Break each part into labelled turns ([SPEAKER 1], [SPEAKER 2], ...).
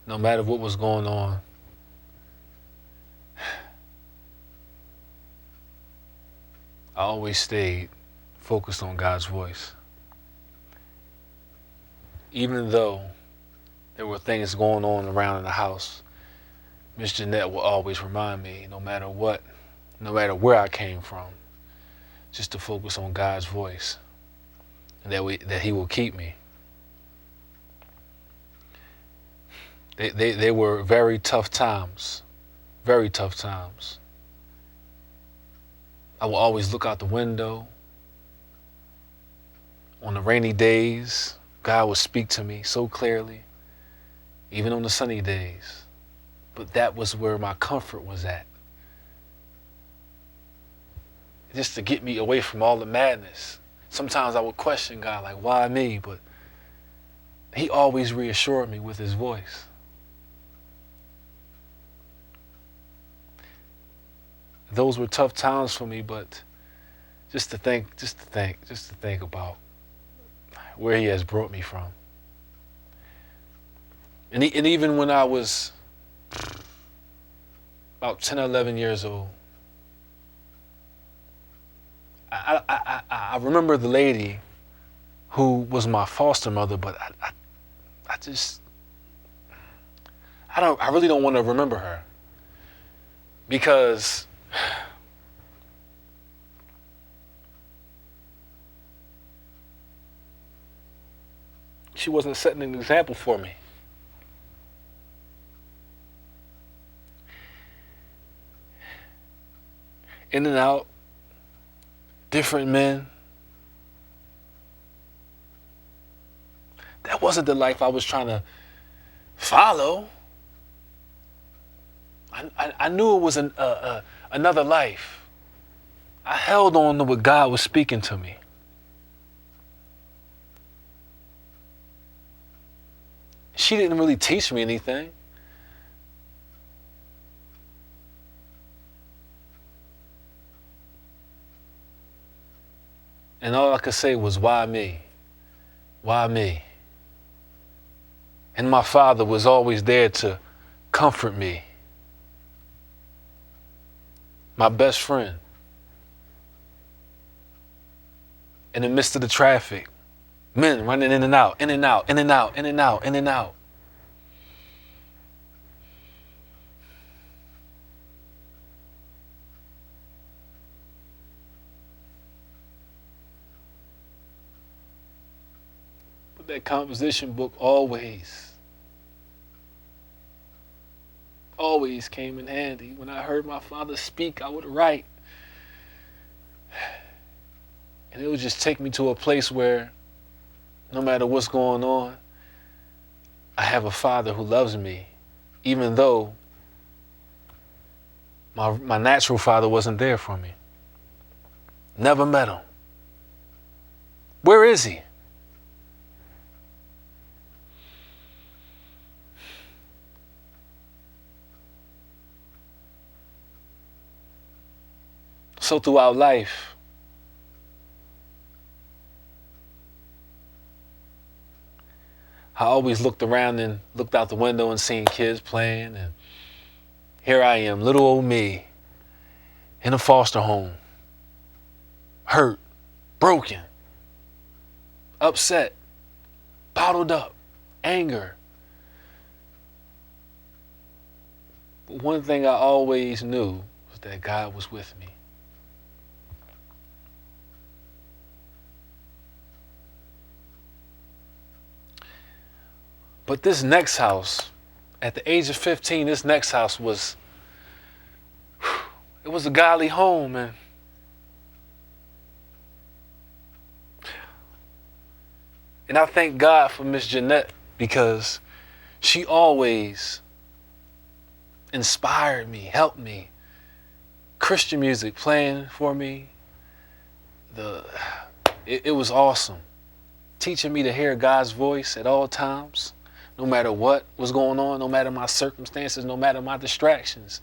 [SPEAKER 1] no matter what was going on, I always stayed focused on God's voice. Even though there were things going on around in the house, Miss Jeanette will always remind me, no matter what, no matter where I came from, just to focus on God's voice, and that He will keep me. They were very tough times, very tough times. I will always look out the window. On the rainy days, God would speak to me so clearly, even on the sunny days. But that was where my comfort was at. Just to get me away from all the madness. Sometimes I would question God, like, why me? But He always reassured me with His voice. Those were tough times for me, but just to think about where He has brought me from. And even when I was about 10 or 11 years old, I remember the lady who was my foster mother, but I really don't want to remember her, because she wasn't setting an example for me. In and out, different men. That wasn't the life I was trying to follow. I knew it was another life. I held on to what God was speaking to me. She didn't really teach me anything. And all I could say was, why me? Why me? And my father was always there to comfort me. My best friend. In the midst of the traffic, men running in and out, in and out, in and out, in and out, in and out. But that composition book always came in handy. When I heard my father speak, I would write. And it would just take me to a place where no matter what's going on, I have a father who loves me, even though my natural father wasn't there for me. Never met him. Where is he? So throughout life, I always looked around and looked out the window and seen kids playing, and here I am, little old me, in a foster home, hurt, broken, upset, bottled up, anger. But one thing I always knew was that God was with me. But this next house, at the age of 15, this next house was, it was a godly home, and I thank God for Miss Jeanette, because she always inspired me, helped me. Christian music playing for me. It was awesome. Teaching me to hear God's voice at all times, no matter what was going on, no matter my circumstances, no matter my distractions.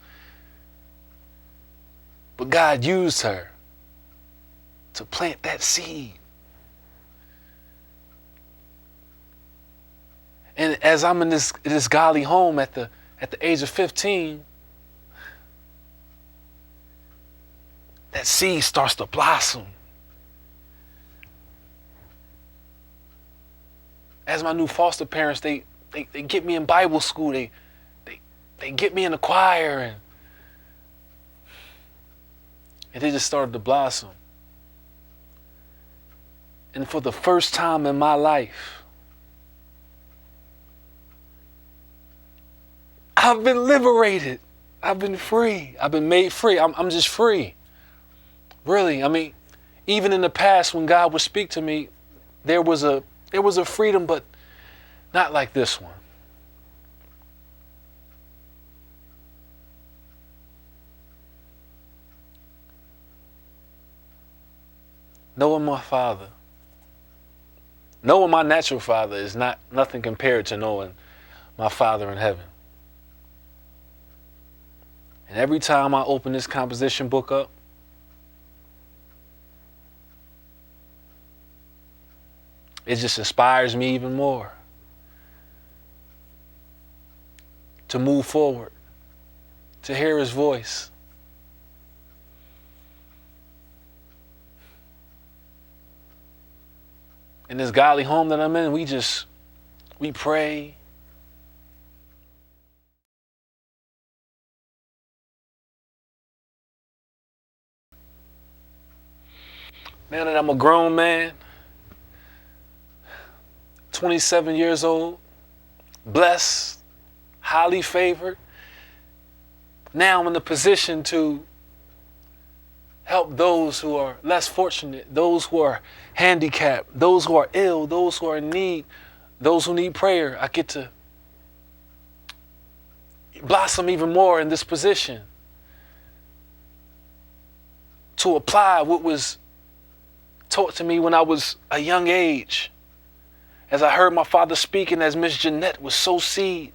[SPEAKER 1] But God used her to plant that seed. And as I'm in this godly home at the age of 15, that seed starts to blossom. As my new foster parents, they get me in Bible school. They get me in the choir, and they just started to blossom. And for the first time in my life, I've been liberated. I've been free. I've been made free. I'm just free. Really, I mean, even in the past when God would speak to me, there was a freedom, but not like this one. Knowing my Father, knowing my natural father is nothing compared to knowing my Father in heaven. And every time I open this composition book up, it just inspires me even more to move forward, to hear his voice. In this godly home that I'm in, we pray. Now that I'm a grown man, 27 years old, blessed, highly favored, now I'm in a position to help those who are less fortunate, those who are handicapped, those who are ill, those who are in need, those who need prayer. I get to blossom even more in this position to apply what was taught to me when I was a young age. As I heard my father speaking, as Miss Jeanette was sow seed,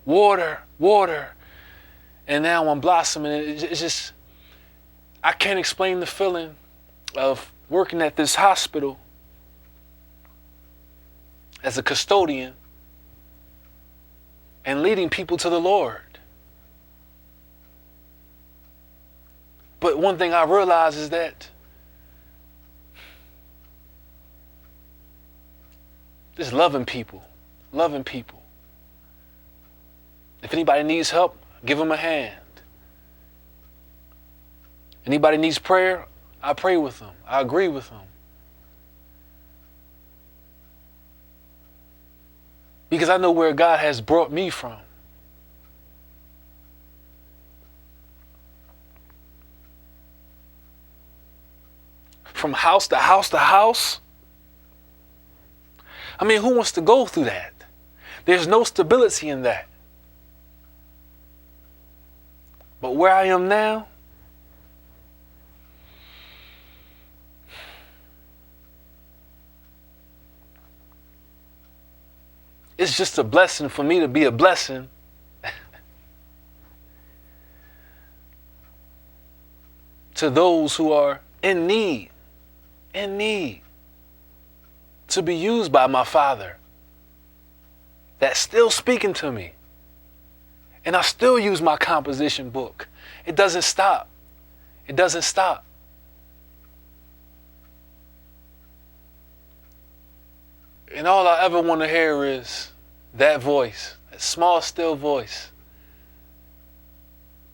[SPEAKER 1] water. And now I'm blossoming. It's just, I can't explain the feeling of working at this hospital as a custodian and leading people to the Lord. But one thing I realize is that just loving people. If anybody needs help, give them a hand. Anybody needs prayer, I pray with them. I agree with them. Because I know where God has brought me from. From house to house to house. I mean, who wants to go through that? There's no stability in that. But where I am now, it's just a blessing for me to be a blessing. To those who are in need, to be used by my Father that's still speaking to me. And I still use my composition book. It doesn't stop. And all I ever want to hear is that voice, that small, still voice.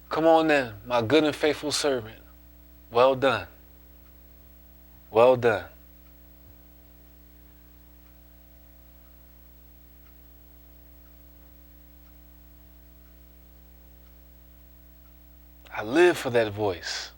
[SPEAKER 1] Come on then, my good and faithful servant. Well done. Well done. I live for that voice.